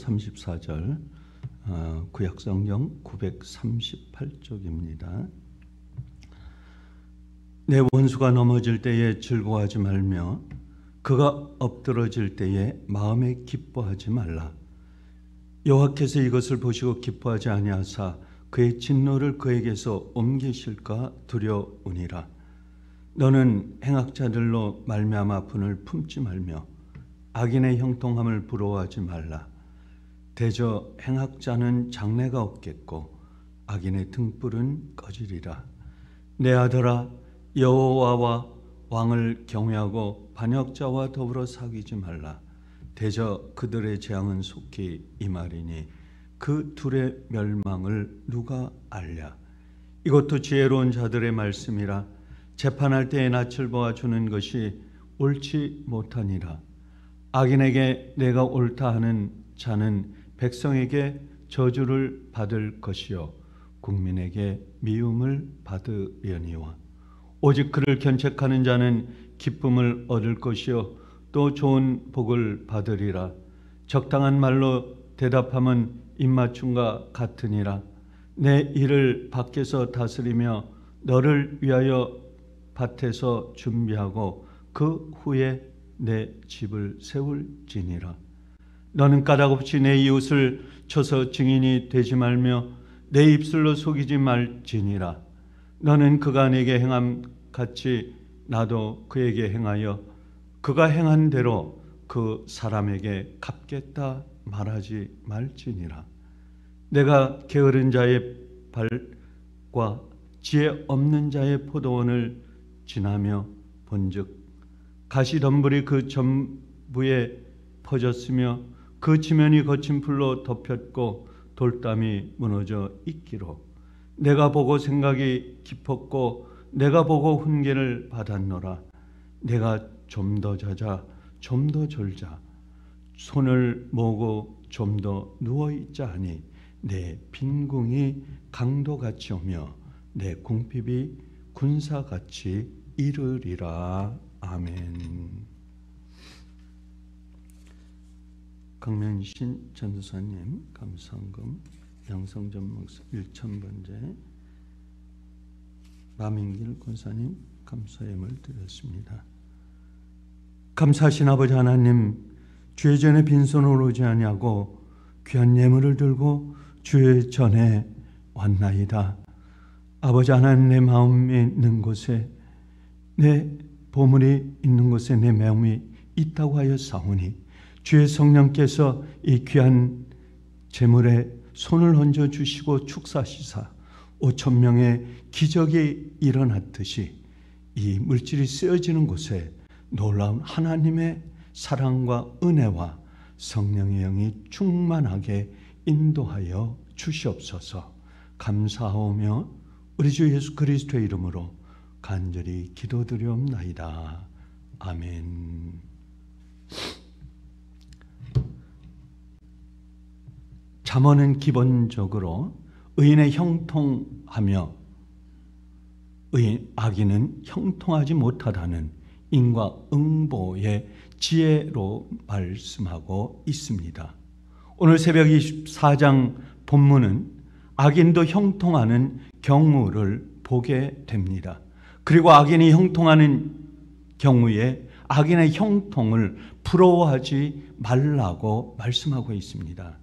934절 구약성경 938쪽입니다. 내 원수가 넘어질 때에 즐거워하지 말며 그가 엎드러질 때에 마음에 기뻐하지 말라. 여호와께서 이것을 보시고 기뻐하지 아니하사 그의 진노를 그에게서 옮기실까 두려우니라. 너는 행악자들로 말미암아 분을 품지 말며 악인의 형통함을 부러워하지 말라. 대저 행악자는 장래가 없겠고 악인의 등불은 꺼지리라. 내 아들아, 여호와와 왕을 경외하고 반역자와 더불어 사귀지 말라. 대저 그들의 재앙은 속히 임하리니 그 둘의 멸망을 누가 알랴. 이것도 지혜로운 자들의 말씀이라. 재판할 때에 낯을 보아 주는 것이 옳지 못하니라. 악인에게 내가 옳다 하는 자는 백성에게 저주를 받을 것이요 국민에게 미움을 받으려니와. 오직 그를 견책하는 자는 기쁨을 얻을 것이요 또 좋은 복을 받으리라. 적당한 말로 대답함은 입맞춤과 같으니라. 내 일을 밖에서 다스리며 너를 위하여 밭에서 준비하고 그 후에 내 집을 세울지니라. 너는 까닭없이 내 이웃을 쳐서 증인이 되지 말며 내 입술로 속이지 말지니라. 너는 그가 내게 행함 같이 나도 그에게 행하여 그가 행한 대로 그 사람에게 갚겠다 말하지 말지니라. 내가 게으른 자의 발과 지혜 없는 자의 포도원을 지나며 본즉 가시덤불이 그 전부에 퍼졌으며 그 지면이 거친 풀로 덮였고 돌담이 무너져 있기로 내가 보고 생각이 깊었고 내가 보고 훈계를 받았노라. 내가 좀 더 자자 좀 더 졸자 손을 모으고 좀 더 누워있자 하니 내 빈궁이 강도같이 오며 내 궁핍이 군사같이 이르리라. 아멘. 강명신 전도사님 감사헌금 양성전 목사 1000번째, 마민길 권사님 감사예물 드렸습니다. 감사하신 아버지 하나님, 주의 전에 빈손으로 오지 아니하고 귀한 예물을 들고 주의 전에 왔나이다. 아버지 하나님, 내 마음이 있는 곳에, 내 보물이 있는 곳에 내 마음이 있다고 하여 사오니 주의 성령께서 이 귀한 제물에 손을 얹어 주시고 축사시사 5,000명의 기적이 일어났듯이 이 물질이 쓰여지는 곳에 놀라운 하나님의 사랑과 은혜와 성령의 영이 충만하게 인도하여 주시옵소서. 감사하오며 우리 주 예수 그리스도의 이름으로 간절히 기도드리옵나이다. 아멘. 잠언은 기본적으로 의인의 형통하며 악인은 형통하지 못하다는 인과응보의 지혜로 말씀하고 있습니다. 오늘 새벽 24장 본문은 악인도 형통하는 경우를 보게 됩니다. 그리고 악인이 형통하는 경우에 악인의 형통을 부러워하지 말라고 말씀하고 있습니다.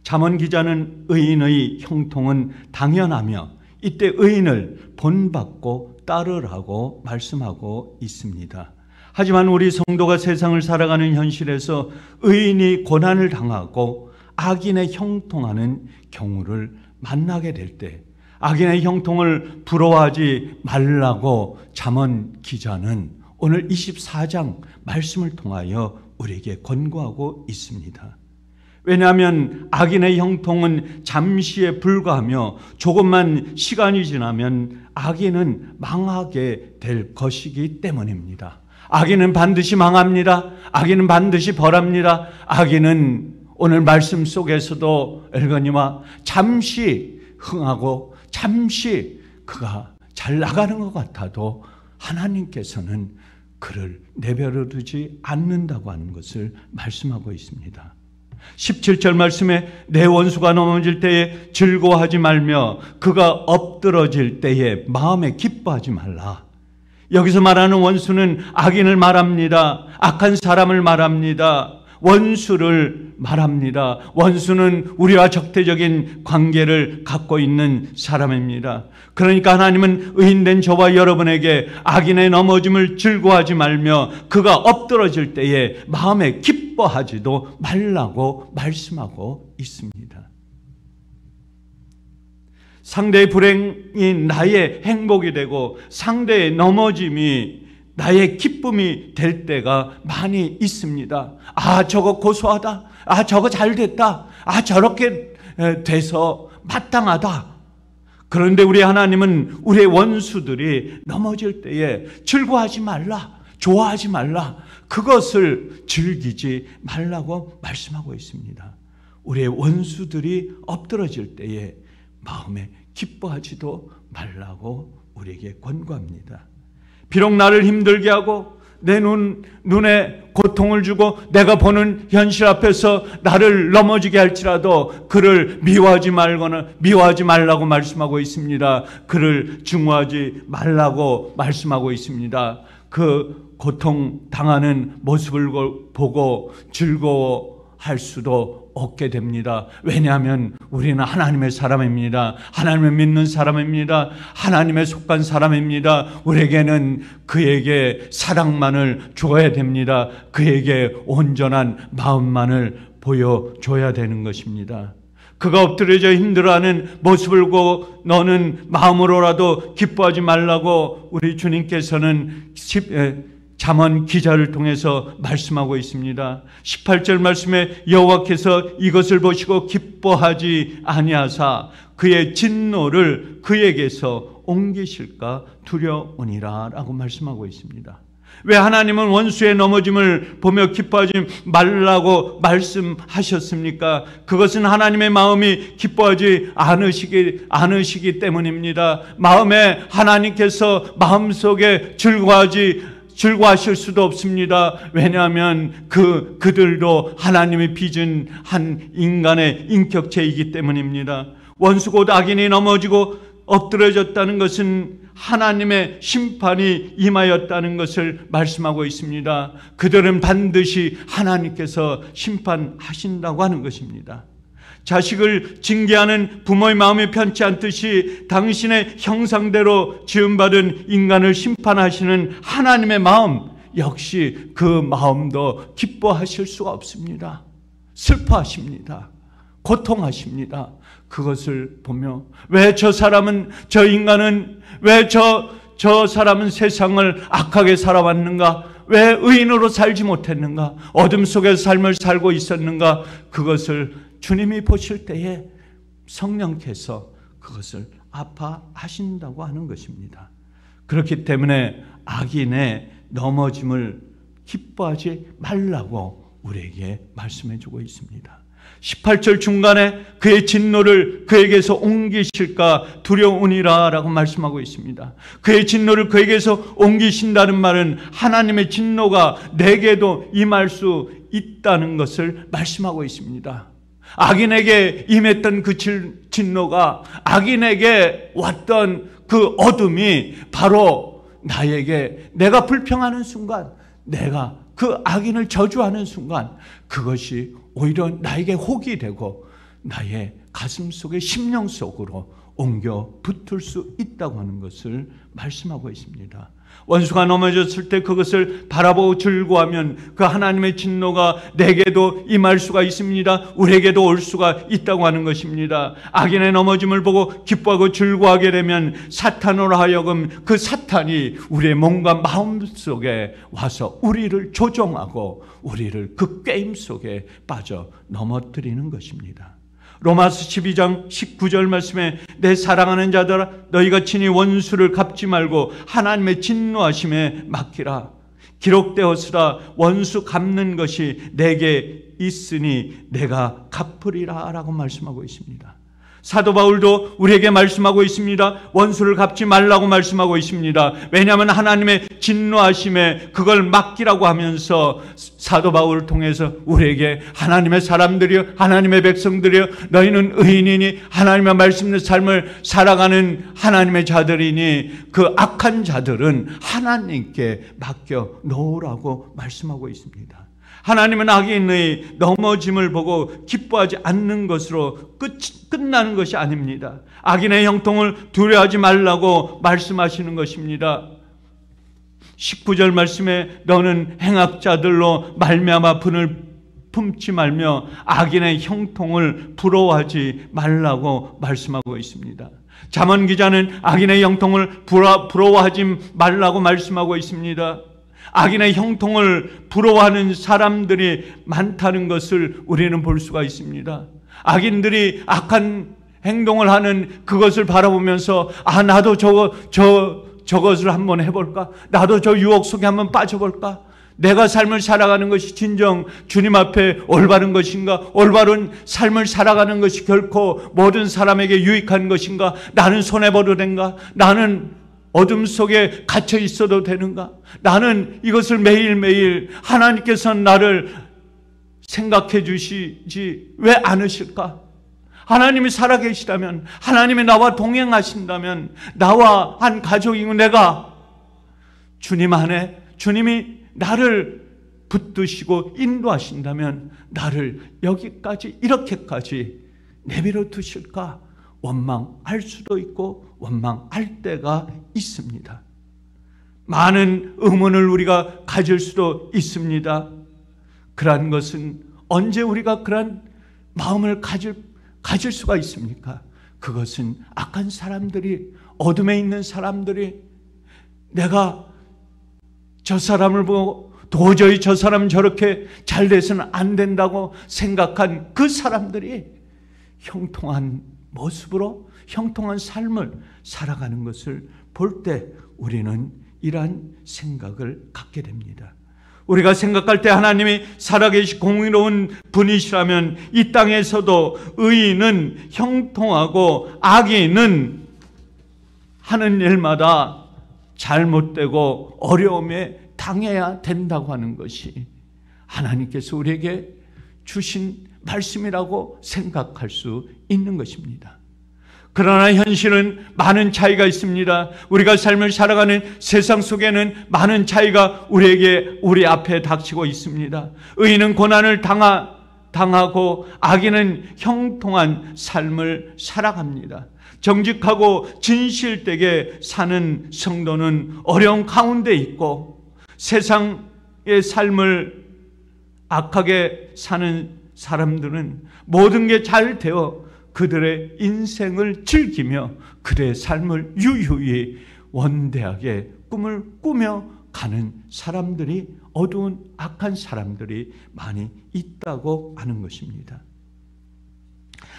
잠언 기자는 의인의 형통은 당연하며 이때 의인을 본받고 따르라고 말씀하고 있습니다. 하지만 우리 성도가 세상을 살아가는 현실에서 의인이 고난을 당하고 악인의 형통하는 경우를 만나게 될 때 악인의 형통을 부러워하지 말라고 잠언 기자는 오늘 24장 말씀을 통하여 우리에게 권고하고 있습니다. 왜냐하면 악인의 형통은 잠시에 불과하며 조금만 시간이 지나면 악인은 망하게 될 것이기 때문입니다. 악인은 반드시 망합니다. 악인은 반드시 벌합니다. 악인은 오늘 말씀 속에서도 엘거니와 잠시 흥하고 잠시 그가 잘 나가는 것 같아도 하나님께서는 그를 내버려 두지 않는다고 하는 것을 말씀하고 있습니다. 17절 말씀에 내 원수가 넘어질 때에 즐거워하지 말며 그가 엎드러질 때에 마음에 기뻐하지 말라. 여기서 말하는 원수는 악인을 말합니다. 악한 사람을 말합니다. 원수를 말합니다. 원수는 우리와 적대적인 관계를 갖고 있는 사람입니다. 그러니까 하나님은 의인된 저와 여러분에게 악인의 넘어짐을 즐거워하지 말며 그가 엎드러질 때에 마음에 기뻐하지도 말라고 말씀하고 있습니다. 상대의 불행이 나의 행복이 되고 상대의 넘어짐이 나의 기쁨이 될 때가 많이 있습니다. 아, 저거 고소하다. 아, 저거 잘 됐다. 아, 저렇게 돼서 마땅하다. 그런데 우리 하나님은 우리의 원수들이 넘어질 때에 즐거워하지 말라, 좋아하지 말라, 그것을 즐기지 말라고 말씀하고 있습니다. 우리의 원수들이 엎드러질 때에 마음에 기뻐하지도 말라고 우리에게 권고합니다. 비록 나를 힘들게 하고 내 눈에 고통을 주고 내가 보는 현실 앞에서 나를 넘어지게 할지라도 그를 미워하지 말라고 말씀하고 있습니다. 그를 증오하지 말라고 말씀하고 있습니다. 그 고통 당하는 모습을 보고 즐거워할 수도 얻게 됩니다. 왜냐하면 우리는 하나님의 사람입니다. 하나님을 믿는 사람입니다. 하나님에 속한 사람입니다. 우리에게는 그에게 사랑만을 줘야 됩니다. 그에게 온전한 마음만을 보여줘야 되는 것입니다. 그가 엎드려져 힘들어하는 모습을 보고 너는 마음으로라도 기뻐하지 말라고 우리 주님께서는 잠언 기자를 통해서 말씀하고 있습니다. 18절 말씀에 여호와께서 이것을 보시고 기뻐하지 아니하사 그의 진노를 그에게서 옮기실까 두려우니라 라고 말씀하고 있습니다. 왜 하나님은 원수의 넘어짐을 보며 기뻐하지 말라고 말씀하셨습니까? 그것은 하나님의 마음이 기뻐하지 않으시기 때문입니다. 마음에 하나님께서 마음속에 즐거워하실 수도 없습니다. 왜냐하면 그들도 하나님이 빚은 한 인간의 인격체이기 때문입니다. 원수 곧 악인이 넘어지고 엎드려졌다는 것은 하나님의 심판이 임하였다는 것을 말씀하고 있습니다. 그들은 반드시 하나님께서 심판하신다고 하는 것입니다. 자식을 징계하는 부모의 마음이 편치 않듯이 당신의 형상대로 지음받은 인간을 심판하시는 하나님의 마음 역시 그 마음도 기뻐하실 수가 없습니다. 슬퍼하십니다. 고통하십니다. 그것을 보며 왜 저 사람은, 저 인간은, 왜 저 사람은 세상을 악하게 살아왔는가? 왜 의인으로 살지 못했는가? 어둠 속에서 삶을 살고 있었는가? 그것을 주님이 보실 때에 성령께서 그것을 아파하신다고 하는 것입니다. 그렇기 때문에 악인의 넘어짐을 기뻐하지 말라고 우리에게 말씀해 주고 있습니다. 18절 중간에 그의 진노를 그에게서 옮기실까 두려우니라 라고 말씀하고 있습니다. 그의 진노를 그에게서 옮기신다는 말은 하나님의 진노가 내게도 임할 수 있다는 것을 말씀하고 있습니다. 악인에게 임했던 그 진노가, 악인에게 왔던 그 어둠이 바로 나에게, 내가 불평하는 순간, 내가 그 악인을 저주하는 순간 그것이 오히려 나에게 혹이 되고 나의 가슴 속의 심령 속으로 옮겨 붙을 수 있다고 하는 것을 말씀하고 있습니다. 원수가 넘어졌을 때 그것을 바라보고 즐거워하면 그 하나님의 진노가 내게도 임할 수가 있습니다. 우리에게도 올 수가 있다고 하는 것입니다. 악인의 넘어짐을 보고 기뻐하고 즐거워하게 되면 사탄으로 하여금 그 사탄이 우리의 몸과 마음 속에 와서 우리를 조종하고 우리를 그 게임 속에 빠져 넘어뜨리는 것입니다. 로마서 12장 19절 말씀에 내 사랑하는 자들아 너희가 친히 원수를 갚지 말고 하나님의 진노하심에 맡기라. 기록되었으라 원수 갚는 것이 내게 있으니 내가 갚으리라 라고 말씀하고 있습니다. 사도 바울도 우리에게 말씀하고 있습니다. 원수를 갚지 말라고 말씀하고 있습니다. 왜냐하면 하나님의 진노하심에 그걸 맡기라고 하면서 사도 바울을 통해서 우리에게 하나님의 사람들이여, 하나님의 백성들이여, 너희는 의인이니 하나님의 말씀 있는 삶을 살아가는 하나님의 자들이니 그 악한 자들은 하나님께 맡겨 놓으라고 말씀하고 있습니다. 하나님은 악인의 넘어짐을 보고 기뻐하지 않는 것으로 끝나는 것이 아닙니다. 악인의 형통을 두려워하지 말라고 말씀하시는 것입니다. 19절 말씀에 너는 행악자들로 말미암아 분을 품지 말며 악인의 형통을 부러워하지 말라고 말씀하고 있습니다. 잠언 기자는 악인의 형통을 부러워하지 말라고 말씀하고 있습니다. 악인의 형통을 부러워하는 사람들이 많다는 것을 우리는 볼 수가 있습니다. 악인들이 악한 행동을 하는 그것을 바라보면서 나도 저것을 한번 해볼까? 나도 저 유혹 속에 한번 빠져볼까? 내가 삶을 살아가는 것이 진정 주님 앞에 올바른 것인가? 올바른 삶을 살아가는 것이 결코 모든 사람에게 유익한 것인가? 나는 손해보도 된가? 나는 어둠 속에 갇혀 있어도 되는가? 나는 이것을 매일매일 하나님께서 나를 생각해 주시지 왜 않으실까? 하나님이 살아계시다면, 하나님이 나와 동행하신다면, 나와 한 가족이고 내가 주님 안에 주님이 나를 붙드시고 인도하신다면 나를 여기까지 이렇게까지 내버려 두실까? 원망할 수도 있고 원망할 때가 있습니다. 많은 의문을 우리가 가질 수도 있습니다. 그러한 것은 언제 우리가 그러한 마음을 가질 수가 있습니까? 그것은 악한 사람들이, 어둠에 있는 사람들이 내가 저 사람을 보고 도저히 저 사람 저렇게 잘 돼서는 안 된다고 생각한 그 사람들이 형통한 모습으로 형통한 삶을 살아가는 것을 볼 때 우리는 이러한 생각을 갖게 됩니다. 우리가 생각할 때 하나님이 살아계신 공의로운 분이시라면 이 땅에서도 의인은 형통하고 악인은 하는 일마다 잘못되고 어려움에 당해야 된다고 하는 것이 하나님께서 우리에게 주신 말씀이라고 생각할 수 있는 것입니다. 그러나 현실은 많은 차이가 있습니다. 우리가 삶을 살아가는 세상 속에는 많은 차이가 우리 앞에 닥치고 있습니다. 의인은 고난을 당하고 악인은 형통한 삶을 살아갑니다. 정직하고 진실되게 사는 성도는 어려운 가운데 있고, 세상의 삶을 악하게 사는 사람들은 모든 게 잘 되어 그들의 인생을 즐기며 그들의 삶을 유유히 원대하게 꿈을 꾸며 가는 사람들이, 어두운 악한 사람들이 많이 있다고 하는 것입니다.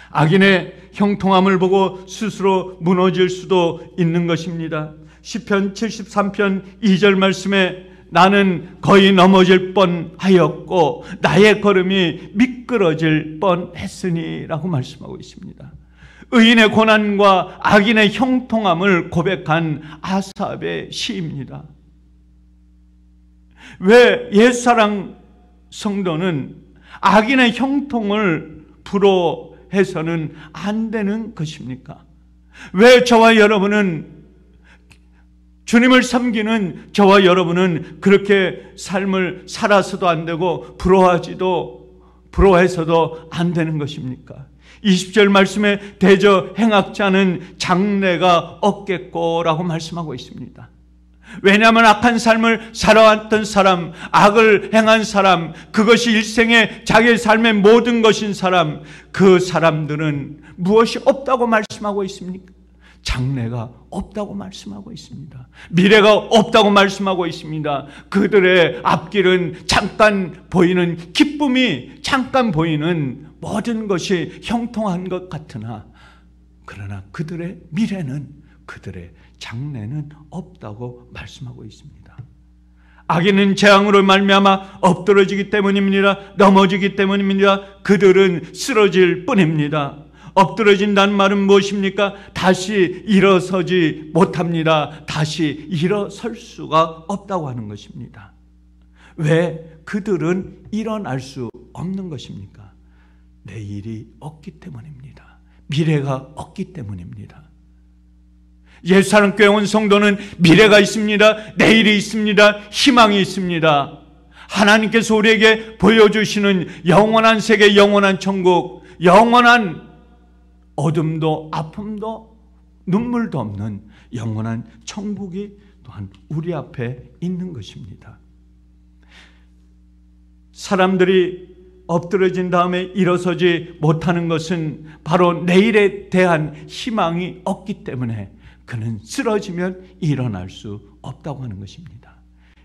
악인의 형통함을 보고 스스로 무너질 수도 있는 것입니다. 시편 73편 2절 말씀에 나는 거의 넘어질 뻔하였고 나의 걸음이 미끄러질 뻔했으니 라고 말씀하고 있습니다. 의인의 고난과 악인의 형통함을 고백한 아삽의 시입니다. 왜 옛사랑 성도는 악인의 형통을 부러워해서는 안 되는 것입니까? 왜 저와 여러분은, 주님을 섬기는 저와 여러분은 그렇게 삶을 살아서도 안 되고 부러워해서도 안 되는 것입니까? 20절 말씀에 대저 행악자는 장래가 없겠고 라고 말씀하고 있습니다. 왜냐하면 악한 삶을 살아왔던 사람, 악을 행한 사람, 그것이 일생의 자기의 삶의 모든 것인 사람, 그 사람들은 무엇이 없다고 말씀하고 있습니까? 장래가 없다고 말씀하고 있습니다. 미래가 없다고 말씀하고 있습니다. 그들의 앞길은 잠깐 보이는 기쁨이, 잠깐 보이는 모든 것이 형통한 것 같으나, 그러나 그들의 미래는, 그들의 장래는 없다고 말씀하고 있습니다. 악인은 재앙으로 말미암아 엎드러지기 때문입니다. 넘어지기 때문입니다. 그들은 쓰러질 뿐입니다. 엎드러진다는 말은 무엇입니까? 다시 일어서지 못합니다. 다시 일어설 수가 없다고 하는 것입니다. 왜 그들은 일어날 수 없는 것입니까? 내일이 없기 때문입니다. 미래가 없기 때문입니다. 예수사랑교회 온 성도는 미래가 있습니다. 내일이 있습니다. 희망이 있습니다. 하나님께서 우리에게 보여주시는 영원한 세계, 영원한 천국, 영원한 어둠도 아픔도 눈물도 없는 영원한 천국이 또한 우리 앞에 있는 것입니다. 사람들이 엎드러진 다음에 일어서지 못하는 것은 바로 내일에 대한 희망이 없기 때문에 그는 쓰러지면 일어날 수 없다고 하는 것입니다.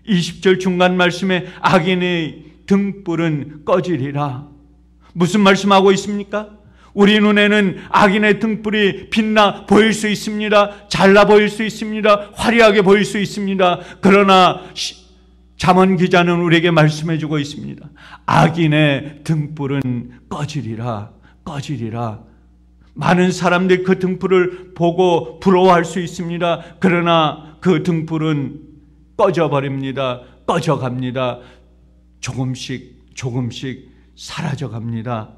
20절 중간 말씀에 악인의 등불은 꺼지리라. 무슨 말씀하고 있습니까? 우리 눈에는 악인의 등불이 빛나 보일 수 있습니다. 잘나 보일 수 있습니다. 화려하게 보일 수 있습니다. 그러나 잠언 기자는 우리에게 말씀해 주고 있습니다. 악인의 등불은 꺼지리라. 꺼지리라. 많은 사람들이 그 등불을 보고 부러워할 수 있습니다. 그러나 그 등불은 꺼져버립니다. 꺼져갑니다. 조금씩 조금씩 사라져갑니다.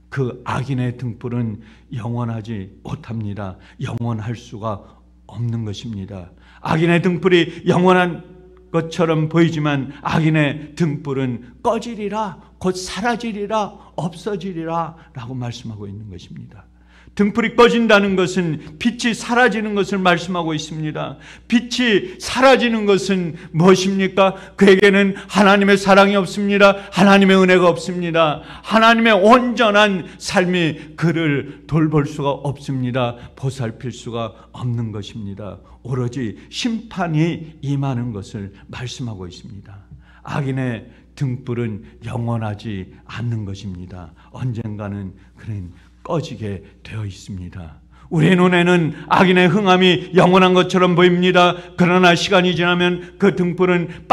그 악인의 등불은 영원하지 못합니다. 영원할 수가 없는 것입니다. 악인의 등불이 영원한 것처럼 보이지만 악인의 등불은 꺼지리라, 곧 사라지리라, 없어지리라 라고 말씀하고 있는 것입니다. 등불이 꺼진다는 것은 빛이 사라지는 것을 말씀하고 있습니다. 빛이 사라지는 것은 무엇입니까? 그에게는 하나님의 사랑이 없습니다. 하나님의 은혜가 없습니다. 하나님의 온전한 삶이 그를 돌볼 수가 없습니다. 보살필 수가 없는 것입니다. 오로지 심판이 임하는 것을 말씀하고 있습니다. 악인의 등불은 영원하지 않는 것입니다. 언젠가는 그는 꺼지게 되어 있습니다. 우리 눈에는 악인의 흥함이 영원한 것처럼 보입니다. 그러나 시간이 지나면 그 등불은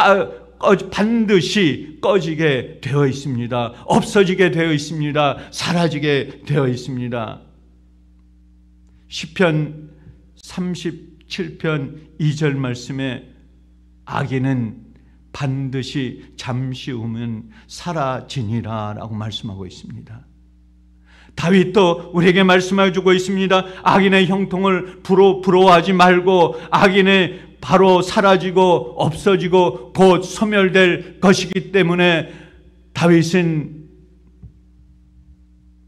반드시 꺼지게 되어 있습니다. 없어지게 되어 있습니다. 사라지게 되어 있습니다. 시편 37편 2절 말씀에 악인은 반드시 잠시 후면 사라지니라 라고 말씀하고 있습니다. 다윗도 우리에게 말씀해 주고 있습니다. 악인의 형통을 부러워하지 말고 악인의 바로 사라지고 없어지고 곧 소멸될 것이기 때문에 다윗은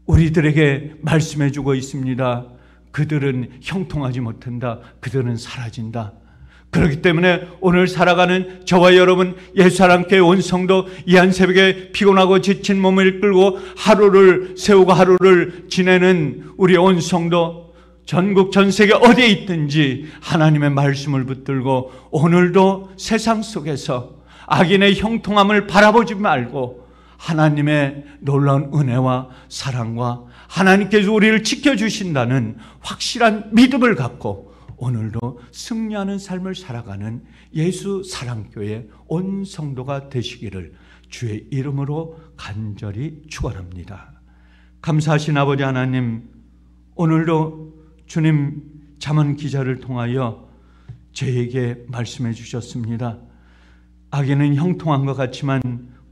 우리들에게 말씀해 주고 있습니다. 그들은 형통하지 못한다. 그들은 사라진다. 그렇기 때문에 오늘 살아가는 저와 여러분 예수사랑교회 온 성도 이 한 새벽에 피곤하고 지친 몸을 끌고 하루를 세우고 하루를 지내는 우리 온 성도 전국 전 세계 어디에 있든지 하나님의 말씀을 붙들고 오늘도 세상 속에서 악인의 형통함을 바라보지 말고 하나님의 놀라운 은혜와 사랑과 하나님께서 우리를 지켜주신다는 확실한 믿음을 갖고 오늘도 승리하는 삶을 살아가는 예수 사랑교회 온 성도가 되시기를 주의 이름으로 간절히 축원합니다. 감사하신 아버지 하나님, 오늘도 주님 잠언 기자를 통하여 저에게 말씀해 주셨습니다. 악인은 형통한 것 같지만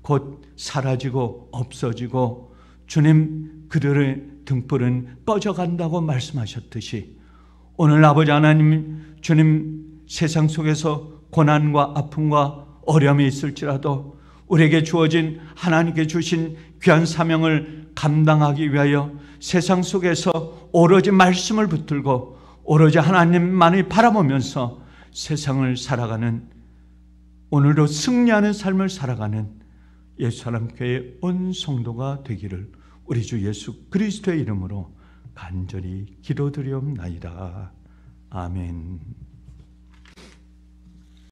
곧 사라지고 없어지고 주님 그들의 등불은 꺼져간다고 말씀하셨듯이 오늘 아버지 하나님 주님 세상 속에서 고난과 아픔과 어려움이 있을지라도 우리에게 주어진 하나님께 주신 귀한 사명을 감당하기 위하여 세상 속에서 오로지 말씀을 붙들고 오로지 하나님만을 바라보면서 세상을 살아가는 오늘도 승리하는 삶을 살아가는 예수사랑교회 온 성도가 되기를 우리 주 예수 그리스도의 이름으로 간절히 기도드리옵나이다. 아멘.